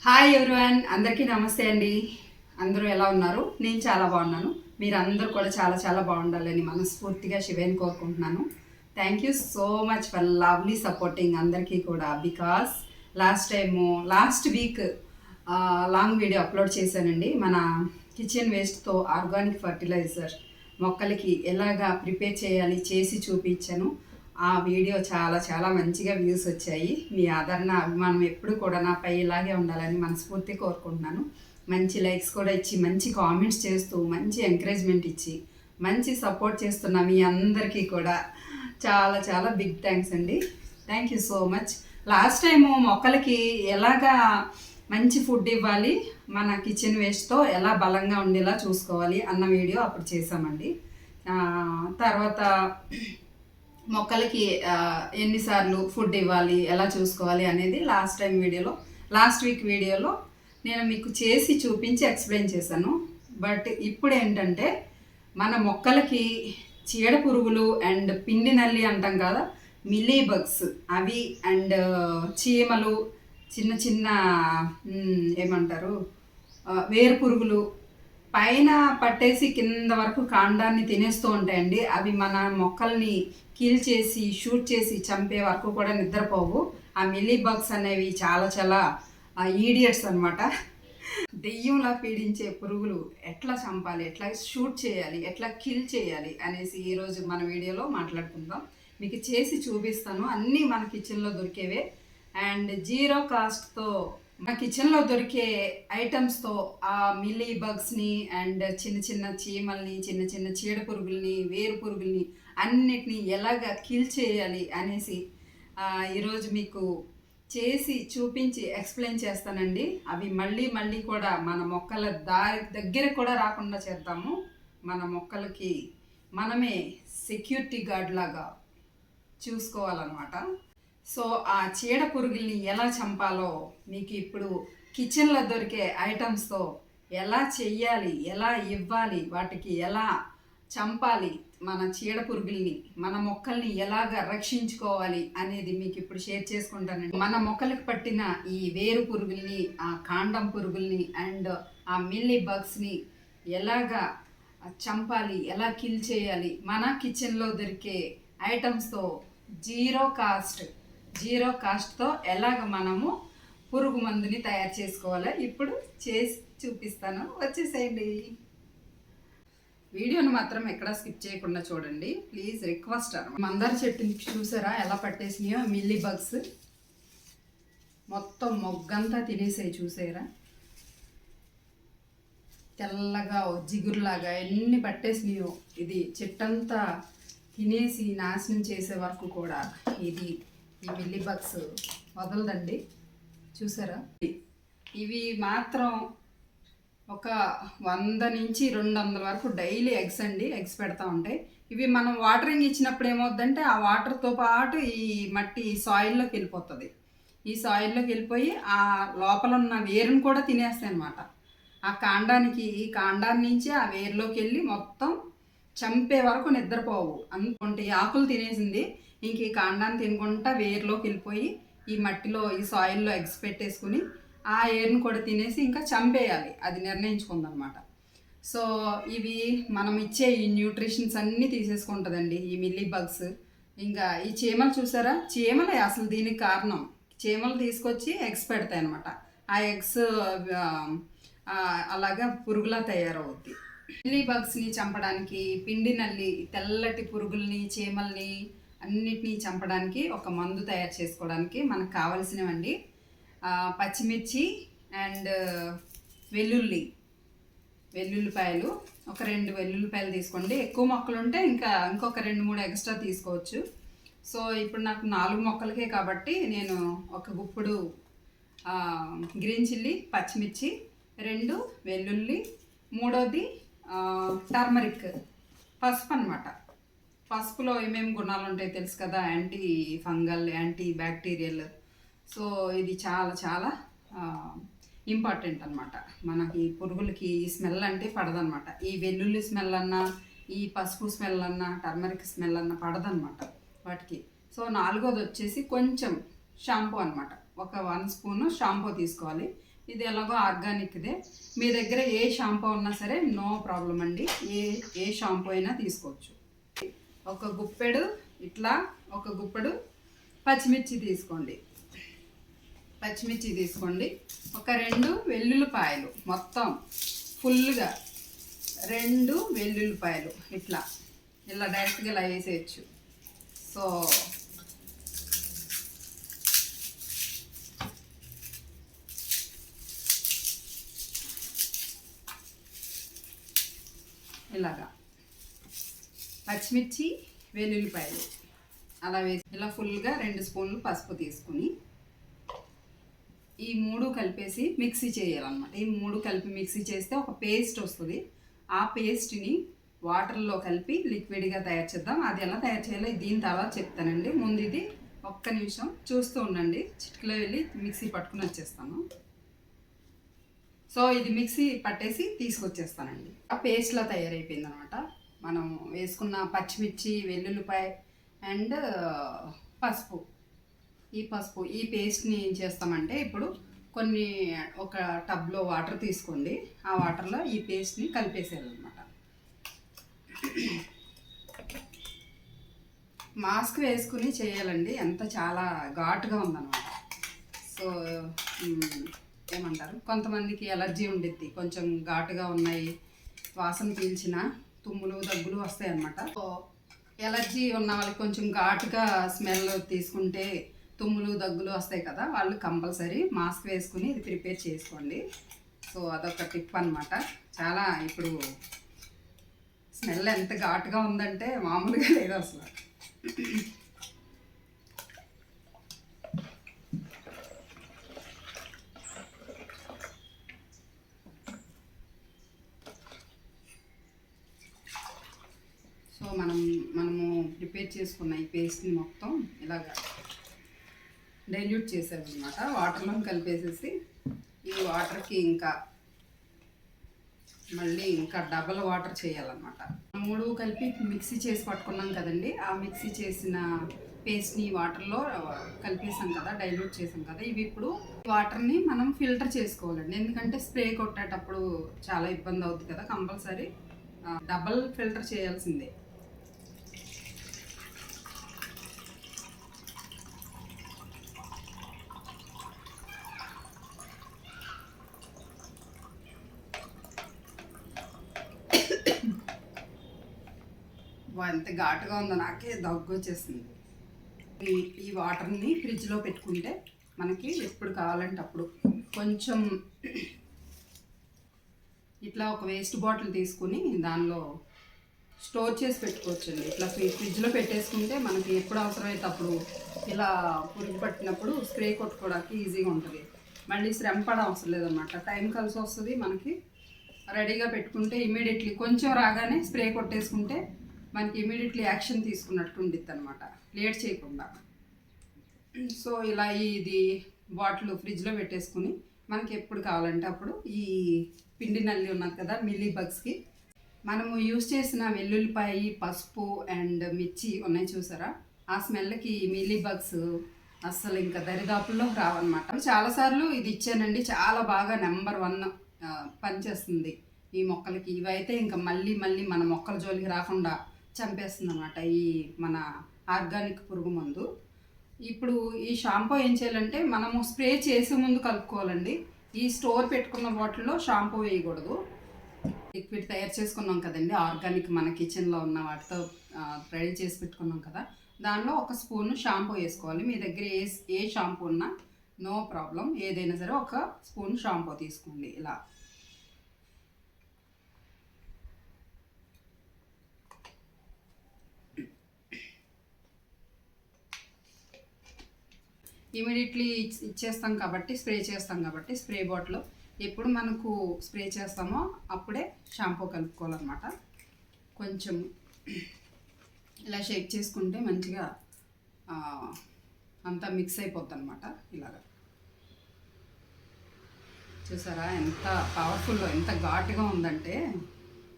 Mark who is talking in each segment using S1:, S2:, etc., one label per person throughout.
S1: Hi everyone, అందరికీ నమస్తే అండి. అందరూ ఎలా ఉన్నారు? నేను చాలా బాగున్నాను. మీరు అందరూ కూడా చాలా చాలా బాగుండాలని మనస్ఫూర్తిగా శివేని కోరుకుంటున్నాను. Thank you so much for lovely supporting అందరికీ కూడా. Because last week long video upload చేశానండి. మన కిచెన్ వేస్ట్తో ఆర్గానిక్ ఫర్టిలైజర్ మొక్కలకి ఎలాగా ప్రిపేర్ చేయాలి చేసి చూపించాను. ఆ వీడియో చాలా చాలా మంచిగా వ్యూస్ వచ్చాయి. మీ ఆదరణ అభిమానం ఎప్పుడు కూడా నాపై ఇలాగే ఉండాలని మనస్ఫూర్తిగా కోరుకుంటున్నాను. మంచి లైక్స్ కూడా ఇచ్చి, మంచి కామెంట్స్ చేస్తూ, మంచి ఎంకరేజ్మెంట్ ఇచ్చి, మంచి సపోర్ట్ చేస్తున్న మీ అందరికీ కూడా చాలా చాలా బిగ్ థ్యాంక్స్ అండి. Thank you so much. Last time మొక్కలకి ఎలాగా మంచి ఫుడ్ ఇవ్వాలి, మన కిచెన్ వేస్ట్తో ఎలా బలంగా ఉండేలా చూసుకోవాలి అన్న వీడియో అప్పుడు చేసామండి. తర్వాత మొక్కలకి ఎన్నిసార్లు ఫుడ్ ఇవ్వాలి, ఎలా చూసుకోవాలి అనేది లాస్ట్ వీక్ వీడియోలో నేను మీకు చేసి చూపించి ఎక్స్ప్లెయిన్ చేశాను. బట్ ఇప్పుడు ఏంటంటే మన మొక్కలకి చీడ పురుగులు అండ్ పిండి నల్లి అంటాం కదా, మిల్లీ బగ్స్ అవి అండ్ చీమలు, చిన్న చిన్న ఏమంటారు వేరు పురుగులు పైన పట్టేసి కింద వరకు కాండాన్ని తినేస్తూ ఉంటాయండి. అవి మన మొక్కల్ని కిల్ చేసి షూట్ చేసి చంపే వరకు కూడా నిద్రపోవు. ఆ మిల్లీ బగ్స్ అనేవి చాలా చాలా ఈడియట్స్ అనమాట. దెయ్యంలా పీడించే పురుగులు ఎట్లా చంపాలి, ఎట్లా షూట్ చేయాలి, ఎట్లా కిల్ చేయాలి అనేసి ఈరోజు మన వీడియోలో మాట్లాడుకుందాం. మీకు చేసి చూపిస్తాను. అన్నీ మన కిచెన్లో దొరికేవే అండ్ జీరో కాస్ట్తో మా కిచెన్లో దొరికే ఐటమ్స్తో ఆ మిల్లీ బగ్స్ని అండ్ చిన్న చిన్న చీమల్ని, చిన్న చిన్న చీడ పురుగుల్ని, వేరు పురుగుల్ని అన్నిటినీ ఎలాగ కిల్ చేయాలి అనేసి ఈరోజు మీకు చేసి చూపించి ఎక్స్ప్లెయిన్ చేస్తానండి. అవి మళ్ళీ మళ్ళీ కూడా మన మొక్కల దగ్గర కూడా రాకుండా చేద్దాము. మన మొక్కలకి మనమే సెక్యూరిటీ గార్డ్ లాగా చూసుకోవాలన్నమాట. సో ఆ చీడ పురుగుల్ని ఎలా చంపాలో మీకు ఇప్పుడు కిచెన్లో దొరికే ఐటమ్స్తో ఎలా చెయ్యాలి, ఎలా ఇవ్వాలి, వాటికి ఎలా చంపాలి, మన చీడ పురుగుల్ని, మన మొక్కల్ని ఎలాగ రక్షించుకోవాలి అనేది మీకు ఇప్పుడు షేర్ చేసుకుంటానండి. మన మొక్కలకు పట్టిన ఈ వేరు పురుగుల్ని, ఆ కాండం పురుగుల్ని అండ్ ఆ మిల్లీ బగ్స్ని ఎలాగా చంపాలి, ఎలా కిల్ చేయాలి, మన కిచెన్లో దొరికే ఐటమ్స్తో జీరో కాస్ట్తో ఎలాగ మనము పురుగు మందుని తయారు చేసుకోవాలో ఇప్పుడు చేసి చూపిస్తాను. వచ్చేసేయండి. వీడియోని మాత్రం ఎక్కడా స్కిప్ చేయకుండా చూడండి ప్లీజ్, రిక్వెస్ట్. మందార చెట్టుని చూసారా ఎలా పట్టేసినాయో మిల్లీ బగ్స్, మొత్తం మొగ్గంతా తినేసాయి చూసారా, తెల్లగా జిగురులాగా ఎన్ని పట్టేసినాయో. ఇది చెట్టంతా తినేసి నాశనం చేసే వరకు కూడా ఇది ఈ మిల్లీ బగ్స్ వదలదండి. చూసారా, ఇవి మాత్రం ఒక 100 నుంచి 200 వరకు డైలీ ఎగ్స్ పెడతా ఉంటాయి. ఇవి మనం వాటరింగ్ ఇచ్చినప్పుడు ఏమవుద్దంటే ఆ వాటర్తో పాటు ఈ మట్టి సాయిల్లోకి వెళ్ళిపోతుంది. ఈ సాయిల్లోకి వెళ్ళిపోయి ఆ లోపల ఉన్న వేరుని కూడా తినేస్తాయి అన్నమాట. ఆ కాండాన్ని నుంచి ఆ వేరులోకి వెళ్ళి మొత్తం చంపే వరకు నిద్రపోవు. అనుకుంటే ఆకులు తినేసింది, ఇంక ఈ కాండాన్ని తినుకుంటా వేరులోకి వెళ్ళిపోయి ఈ మట్టిలో ఈ సాయిల్లో ఎగ్స్ పెట్టేసుకుని ఆ ఎయిర్ని కూడా తినేసి ఇంకా చంపేయాలి, అది నిర్ణయించుకుందనమాట. సో ఇవి మనం ఇచ్చే ఈ న్యూట్రిషన్స్ అన్నీ తీసేసుకుంటుందండి ఈ మిల్లీ బగ్స్. ఇంకా ఈ చీమలు చూసారా, చీమలే అసలు దీనికి కారణం. చీమలు తీసుకొచ్చి ఎగ్స్ పెడతాయి అనమాట. ఆ ఎగ్స్ అలాగా పురుగులా తయారవుద్ది. మిల్లీ బగ్స్ని చంపడానికి, పిండి నల్లి, తెల్లటి పురుగుల్ని, చీమల్ని అన్నిటినీ చంపడానికి ఒక మందు తయారు చేసుకోవడానికి మనకు కావలసినవండి పచ్చిమిర్చి అండ్ వెల్లుల్లిపాయలు. ఒక 2 వెల్లుల్లిపాయలు తీసుకోండి. ఎక్కువ మొక్కలు ఉంటే ఇంకొక 2-3 ఎక్స్ట్రా తీసుకోవచ్చు. సో ఇప్పుడు నాకు 4 మొక్కలకే కాబట్టి నేను ఒక గుప్పుడు గ్రీన్ చిల్లీ, పచ్చిమిర్చి, 2 వెల్లుల్లి, 3వది టర్మరిక్, పసుపు అనమాట. పసుపులో ఏమేమి గుణాలు ఉంటాయి తెలుసు కదా, anti fungal, anti bacterial. So ఇది చాలా చాలా ఇంపార్టెంట్ అనమాట. మనకి పురుగులకి ఈ స్మెల్ అంటే పడదనమాట. ఈ వెల్లుల్లి స్మెల్ అన్నా, ఈ పసుపు స్మెల్ అన్నా, టర్మరిక్ స్మెల్ అన్నా పడదనమాట వాటికి. సో 4వది వచ్చేసి కొంచెం షాంపూ అనమాట. ఒక 1 స్పూను షాంపూ తీసుకోవాలి. ఇది ఎలాగో ఆర్గానిక్దే. మీ దగ్గర ఏ షాంపూ ఉన్నా సరే నో ప్రాబ్లం అండి, ఏ షాంపూ అయినా తీసుకోవచ్చు. ఒక గుప్పెడు ఇట్లా ఒక గుప్పెడు పచ్చిమిర్చి తీసుకోండి. ఒక 2 వెల్లుల్లిపాయలు, మొత్తం ఫుల్గా 2 వెల్లుల్లిపాయలు ఇట్లా డైరెక్ట్గా ఇలా వేసేయచ్చు. సో ఇలాగా పచ్చిమిర్చి వెల్లుల్లిపాయలు అలా వేసి ఇలా ఫుల్గా 2 స్పూన్లు పసుపు తీసుకుని ఈ 3 కలిపేసి మిక్సీ చేయాలన్నమాట. ఈ 3 కలిపి మిక్సీ చేస్తే ఒక పేస్ట్ వస్తుంది. ఆ పేస్ట్ని వాటర్లో కలిపి లిక్విడ్గా తయారు చేద్దాం. అది ఎలా తయారు చేయాలో దీని తర్వాత చెప్తానండి. ముందు ఇది ఒక్క నిమిషం చూస్తూ ఉండండి. చిటికలో వెళ్ళి మిక్సీ పట్టుకుని వచ్చేస్తాను. సో ఇది మిక్సీ పట్టేసి తీసుకొచ్చేస్తానండి. ఆ పేస్ట్లా తయారైపోయింది అనమాట. మనం వేసుకున్న పచ్చిమిర్చి, వెల్లుల్లిపాయ అండ్ పసుపు, ఈ పేస్ట్ని ఏం చేస్తామంటే ఇప్పుడు ఒక టబ్లో వాటర్ తీసుకోండి. ఆ వాటర్లో ఈ పేస్ట్ని కలిపేసేయాలన్నమాట. మాస్క్ వేసుకుని చేయాలండి, ఎంత చాలా ఘాటుగా ఉందన్నమాట. సో ఏమంటారు, కొంతమందికి ఎలర్జీ ఉండిద్ది, కొంచెం ఘాటుగా ఉన్నాయి, వాసన పీల్చిన తుమ్ములు దగ్గులు వస్తాయి అన్నమాట. సో ఎలర్జీ ఉన్న వాళ్ళకి కొంచెం ఘాటుగా స్మెల్ తీసుకుంటే తుమ్ములు దగ్గులు వస్తాయి కదా, వాళ్ళు కంపల్సరీ మాస్క్ వేసుకుని ఇది ప్రిపేర్ చేసుకోండి. సో అదొక టిప్ అనమాట. చాలా ఇప్పుడు స్మెల్ ఎంత ఘాటుగా ఉందంటే మామూలుగా లేదు అసలు. సో మనము ప్రిపేర్ చేసుకున్న ఈ పేస్ట్ని మొత్తం ఇలాగా డైల్యూట్ చేసామన్నమాట. వాటర్లో కలిపేసేసి ఈ వాటర్కి మళ్ళీ డబల్ వాటర్ చేయాలన్నమాట. 3 కలిపి మిక్సీ చేసి పట్టుకున్నాం కదండి, ఆ మిక్సీ చేసిన పేస్ట్ని వాటర్లో కలిపేసాం కదా, డైల్యూట్ చేసాం కదా. ఇవి ఇప్పుడు వాటర్ని మనం ఫిల్టర్ చేసుకోవాలండి. ఎందుకంటే స్ప్రే కొట్టేటప్పుడు చాలా ఇబ్బంది అవుతుంది కదా, కంపల్సరీ డబల్ ఫిల్టర్ చేయాల్సిందే. ఎంత ఘాటుగా ఉందో నాకే దగ్గు వచ్చేసింది. ఈ వాటర్ని ఫ్రిడ్జ్లో పెట్టుకుంటే మనకి ఎప్పుడు కావాలంటే అప్పుడు కొంచెం ఇట్లా ఒక వేస్ట్ బాటిల్ తీసుకుని దానిలో స్టోర్ చేసి పెట్టుకోవచ్చండి. ఇట్లా ఫ్రిడ్జ్లో పెట్టేసుకుంటే మనకి ఎప్పుడు అవసరమైతే అప్పుడు ఇలా పురుగు పట్టినప్పుడు స్ప్రే కొట్టుకోవడానికి ఈజీగా ఉంటుంది. మళ్ళీ శ్రమ పడ అవసరం లేదన్నమాట, టైం కలిసి వస్తుంది మనకి. రెడీగా పెట్టుకుంటే ఇమీడియట్లీ కొంచెం రాగానే స్ప్రే కొట్టేసుకుంటే మనకి ఇమీడియట్లీ యాక్షన్ తీసుకున్నట్టు ఉండిద్ది అనమాట, లేట్ చేయకుండా. సో ఇలా ఇది బాటిల్ ఫ్రిడ్జ్లో పెట్టేసుకుని మనకి ఎప్పుడు కావాలంటే అప్పుడు ఈ పిండి నల్లి ఉన్నది కదా మిల్లీ బగ్స్కి, మనము యూజ్ చేసిన వెల్లుల్లిపాయ, పసుపు అండ్ మిర్చి ఉన్నాయి చూసారా, ఆ స్మెల్కి మిల్లీ బగ్స్ అస్సలు ఇంకా దరిదాపుల్లో రావన్నమాట. చాలాసార్లు ఇది ఇచ్చానండి, చాలా బాగా నెంబర్ 1 పనిచేస్తుంది ఈ మొక్కలకి. ఇవైతే ఇంకా మళ్ళీ మన మొక్కల జోలికి రాకుండా చంపేస్తుంది అన్నమాట ఈ మన ఆర్గానిక్ పురుగు మందు. ఇప్పుడు ఈ షాంపూ ఏం చేయాలంటే మనము స్ప్రే చేసే ముందు కలుపుకోవాలండి. ఈ స్టోర్ పెట్టుకున్న బాటిల్లో షాంపూ వేయకూడదు. లిక్విడ్ తయారు చేసుకున్నాం కదండి ఆర్గానిక్, మన కిచెన్లో ఉన్న వాటితో రెడీ చేసి పెట్టుకున్నాం కదా, దానిలో 1 స్పూన్ షాంపూ వేసుకోవాలి. మీ దగ్గర ఏ షాంపూ ఉన్నా నో ప్రాబ్లం, ఏదైనా సరే 1 స్పూన్ షాంపూ తీసుకోండి. ఇలా ఇమీడియట్లీ ఇచ్చేస్తాం కాబట్టి, స్ప్రే చేస్తాం కాబట్టి స్ప్రే బాటిల్ ఎప్పుడు మనకు స్ప్రే చేస్తామో అప్పుడే షాంపూ కలుపుకోవాలన్నమాట. కొంచెం ఇలా షేక్ చేసుకుంటే మంచిగా అంతా మిక్స్ అయిపోద్ది అనమాట. ఇలాగా చూసారా ఎంత పవర్ఫుల్లో, ఎంత ఘాటుగా ఉందంటే.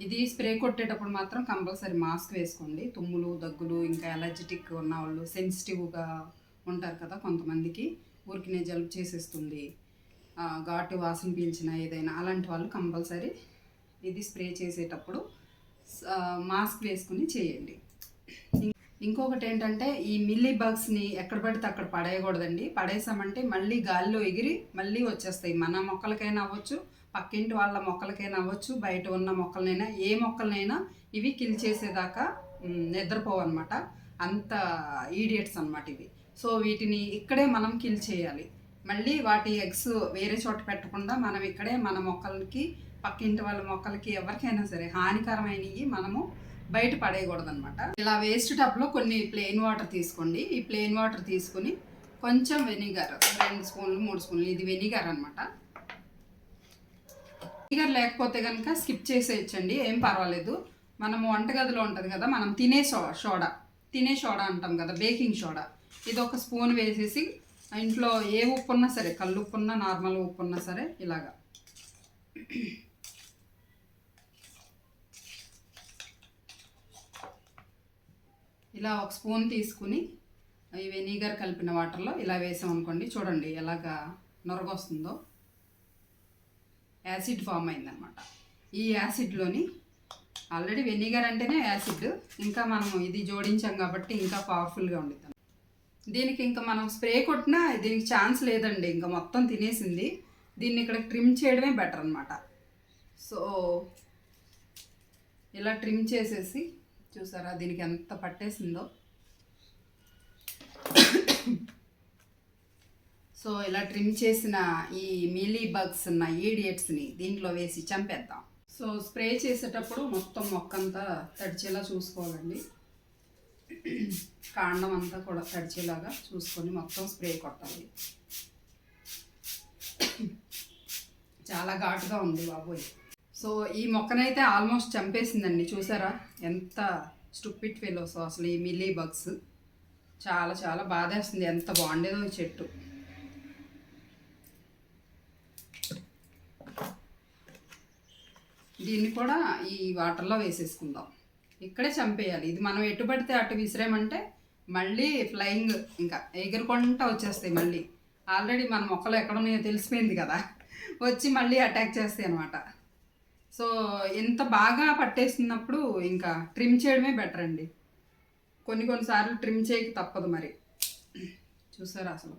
S1: ఇది స్ప్రే కొట్టేటప్పుడు మాత్రం కంపల్సరీ మాస్క్ వేసుకోండి. తుమ్ములు దగ్గులు ఇంకా ఎలర్జెటిక్ ఉన్న వాళ్ళు, సెన్సిటివ్గా ఉంటారు కదా కొంతమందికి, ఊరికినే జలుబు చేసేస్తుంది, ఘాటు వాసన పీల్చిన ఏదైనా అలాంటి వాళ్ళు కంపల్సరీ ఇది స్ప్రే చేసేటప్పుడు మాస్క్ వేసుకుని చేయండి. ఇంకొకటి ఏంటంటే ఈ మిల్లీ బగ్స్ని ఎక్కడ పడితే అక్కడ పడేయకూడదండి. పడేసామంటే మళ్ళీ గాలిలో ఎగిరి మళ్ళీ వచ్చేస్తాయి. మన మొక్కలకైనా అవ్వచ్చు, పక్కింటి వాళ్ళ మొక్కలకైనా అవ్వచ్చు, బయట ఉన్న మొక్కలనైనా ఏ మొక్కలనైనా ఇవి కిల్ చేసేదాకా నిద్రపోవన్నమాట. అంత ఈడియట్స్ అనమాట ఇవి. సో వీటిని ఇక్కడే మనం కిల్ చేయాలి. మళ్ళీ వాటి ఎగ్స్ వేరే చోట పెట్టకుండా మనం ఇక్కడే మన మొక్కలకి, పక్కింటి వాళ్ళ మొక్కలకి, ఎవరికైనా సరే హానికరమైనవి మనము బయట పడేయకూడదు అనమాట. ఇలా వేస్ట్ టబ్లో కొన్ని ప్లెయిన్ వాటర్ తీసుకోండి. ఈ ప్లెయిన్ వాటర్ తీసుకుని కొంచెం వెనిగర్ 2 స్పూన్లు 3 స్పూన్లు, ఇది వెనిగర్ అనమాట. వెనిగర్ లేకపోతే కనుక స్కిప్ చేసేయచ్చండి, ఏం పర్వాలేదు. మనము వంటగదిలో ఉంటుంది కదా, మనం తినే సోడా అంటాం కదా, బేకింగ్ సోడా, ఇది 1 స్పూన్ వేసేసి ఇంట్లో ఏ ఉప్పు ఉన్నా సరే, కళ్ళు ఉప్పు ఉన్నా నార్మల్ ఉప్పు ఉన్నా సరే ఇలాగా ఇలా 1 స్పూన్ తీసుకుని ఈ వెనిగర్ కలిపిన వాటర్లో ఇలా వేసామనుకోండి, చూడండి ఎలాగా నొరగొస్తుందో. యాసిడ్ ఫామ్ అయిందనమాట. ఈ యాసిడ్లోని ఆల్రెడీ వెనిగర్ అంటేనే యాసిడ్, ఇంకా మనము ఇది జోడించాం కాబట్టి ఇంకా పవర్ఫుల్గా ఉండిద్దాం. దీనికి ఇంకా మనం స్ప్రే కొట్టినా దీనికి ఛాన్స్ లేదండి, ఇంకా మొత్తం తినేసింది. దీన్ని ఇక్కడ ట్రిమ్ చేయడమే బెటర్ అనమాట. సో ఇలా ట్రిమ్ చేసేసి చూసారా దీనికి ఎంత పట్టేసిందో. సో ఇలా ట్రిమ్ చేసిన ఈ మీలీ బగ్స్ ఉన్న ఈడియట్స్ని దీంట్లో వేసి చంపేద్దాం. సో స్ప్రే చేసేటప్పుడు మొత్తం మొక్కంతా తడిచేలా చూసుకోవాలండి. కాండం అంతా కూడా తడిచేలాగా చూసుకొని మొత్తం స్ప్రే కొట్టాలి. చాలా ఘాటుగా ఉంది బాబోయ్. సో ఈ మొక్కనైతే ఆల్మోస్ట్ చంపేసిందండి. చూసారా ఎంత స్టూపిడ్ ఫెలోస్ అసలు ఈ మిల్లీ బగ్స్. చాలా చాలా బాధేస్తుంది, ఎంత బాగుండేదో ఈ చెట్టు. దీన్ని కూడా ఈ వాటర్లో వేసేసుకుందాం. ఇక్కడే చంపేయాలి. ఇది మనం ఎటు పడితే అటు విసిరేమంటే మళ్ళీ ఫ్లయింగ్ ఇంకా ఎగురుకుంటా వచ్చేస్తాయి. మళ్ళీ ఆల్రెడీ మన మొక్కలు ఎక్కడున్నాయో తెలిసిపోయింది కదా, వచ్చి మళ్ళీ అటాక్ చేస్తాయి అనమాట. సో ఇంత బాగా పట్టేస్తున్నప్పుడు ఇంకా ట్రిమ్ చేయడమే బెటర్ అండి. కొన్నిసార్లు ట్రిమ్ చేయక తప్పదు మరి. చూసారా అసలు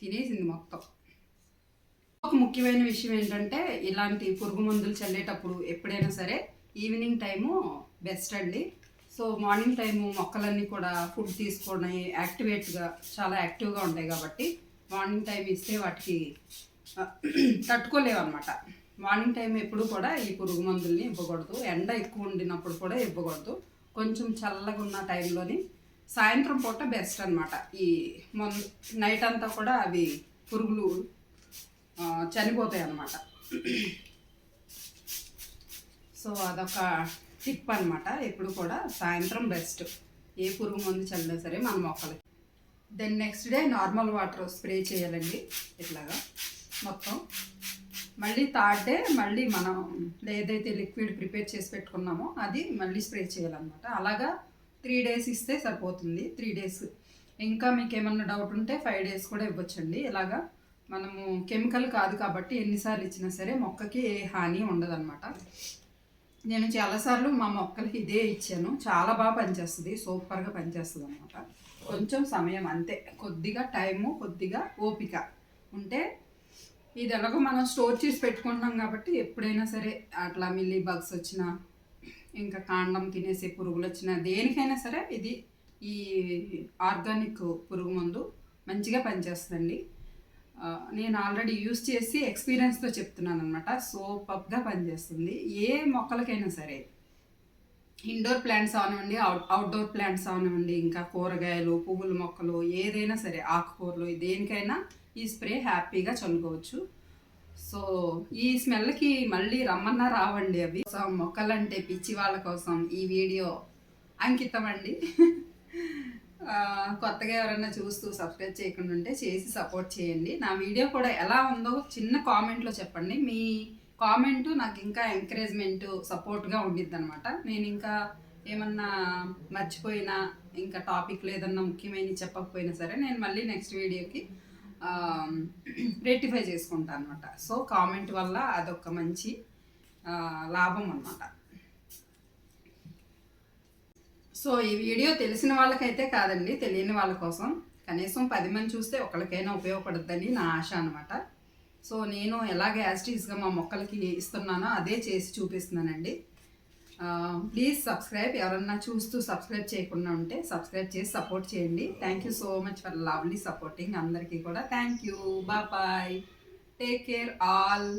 S1: తినేసింది మొత్తం. ఒక ముఖ్యమైన విషయం ఏంటంటే ఇలాంటి పురుగు మందులు చల్లేటప్పుడు ఎప్పుడైనా సరే ఈవినింగ్ టైము బెస్ట్ అండి. సో మార్నింగ్ టైము మొక్కలన్నీ కూడా ఫుడ్ తీసుకొని యాక్టివేట్గా చాలా యాక్టివ్గా ఉంటాయి కాబట్టి మార్నింగ్ టైం ఇస్తే వాటికి తట్టుకోలేవు అనమాట. మార్నింగ్ టైం ఎప్పుడు కూడా ఈ పురుగు మందుల్ని ఇవ్వకూడదు. ఎండ ఎక్కువ ఉండినప్పుడు కూడా ఇవ్వకూడదు. కొంచెం చల్లగా ఉన్న టైంలోని సాయంత్రం పూట బెస్ట్ అనమాట. ఈ నైట్ అంతా కూడా అవి పురుగులు చనిపోతాయి అన్నమాట. సో అదొక టిప్ అనమాట. ఎప్పుడు కూడా సాయంత్రం బెస్ట్ ఏ పురుగు మందు చల్లినా సరే మన మొక్కలకి. Then next day normal water spray చేయాలండి ఇట్లాగా మొత్తం. మళ్ళీ థర్డ్ డే మళ్ళీ మనం ఏదైతే లిక్విడ్ ప్రిపేర్ చేసి పెట్టుకున్నామో అది మళ్ళీ స్ప్రే చేయాలన్నమాట. అలాగా 3 days ఇస్తే సరిపోతుంది. 3 days. ఇంకా మీకు ఏమన్నా డౌట్ ఉంటే 5 days కూడా ఇవ్వచ్చండి. ఇలాగా మనము కెమికల్ కాదు కాబట్టి ఎన్నిసార్లు ఇచ్చినా సరే మొక్కకి ఏ హాని ఉండదన్నమాట. నేను చాలాసార్లు మా మొక్కలకి ఇదే ఇచ్చాను. చాలా బాగా పనిచేస్తుంది, సూపర్గా పనిచేస్తుంది అనమాట. కొంచెం సమయం అంతే, కొద్దిగా టైము, కొద్దిగా ఓపిక ఉంటే ఇది ఎలాగో మనం స్టోర్ చేసి పెట్టుకుంటున్నాం కాబట్టి ఎప్పుడైనా సరే అట్లా మిల్లీ బగ్స్ వచ్చినా ఇంకా కాండం తినేసే పురుగులు వచ్చినా దేనికైనా సరే ఇది ఈ ఆర్గానిక్ పురుగు మందు మంచిగా పనిచేస్తుందండి. నేను ఆల్రెడీ యూస్ చేసి ఎక్స్పీరియన్స్తో చెప్తున్నాను అనమాట. సూపర్గా పనిచేస్తుంది ఏ మొక్కలకైనా సరే. ఇండోర్ ప్లాంట్స్ అవనివ్వండి, అవుట్డోర్ ప్లాంట్స్ అవనివ్వండి, ఇంకా కూరగాయలు, పువ్వుల మొక్కలు, ఏదైనా సరే ఆకుకూరలు, దేనికైనా ఈ స్ప్రే హ్యాపీగా చల్లుకోవచ్చు. సో ఈ స్మెల్కి మళ్ళీ రమ్మన్నా రావండి అవి. సో మొక్కలంటే పిచ్చి వాళ్ళ కోసం ఈ వీడియో అంకితం అండి. కొత్తగా ఎవరైనా చూస్తూ సబ్స్క్రైబ్ చేయకుండా ఉంటే చేసి సపోర్ట్ చేయండి. నా వీడియో కూడా ఎలా ఉందో చిన్న కామెంట్లో చెప్పండి. మీ కామెంటు నాకు ఇంకా ఎంకరేజ్మెంట్, సపోర్ట్గా ఉండిద్ది అనమాట. నేను ఇంకా ఏమన్నా మర్చిపోయినా, ఇంకా టాపిక్లో ఏదన్నా ముఖ్యమైనవి చెప్పకపోయినా సరే నేను మళ్ళీ నెక్స్ట్ వీడియోకి రెక్టిఫై చేసుకుంటాను అనమాట. సో కామెంట్ వల్ల అదొక మంచి లాభం అన్నమాట. సో ఈ వీడియో తెలిసిన వాళ్ళకైతే కాదండి, తెలియని వాళ్ళ కోసం. కనీసం 10 మంది చూస్తే ఒకరికైనా ఉపయోగపడుద్దని నా ఆశ అనమాట. సో నేను ఎలాగ యాజిటీస్గా మా మొక్కలకి ఇస్తున్నానో అదే చేసి చూపిస్తున్నానండి. Please subscribe. ఎవరన్నా చూస్తూ సబ్స్క్రైబ్ చేయకుండా ఉంటే సబ్స్క్రైబ్ చేసి సపోర్ట్ చేయండి. Thank you so much for lovely supporting. అందరికీ కూడా thank you. Bye. Take care all.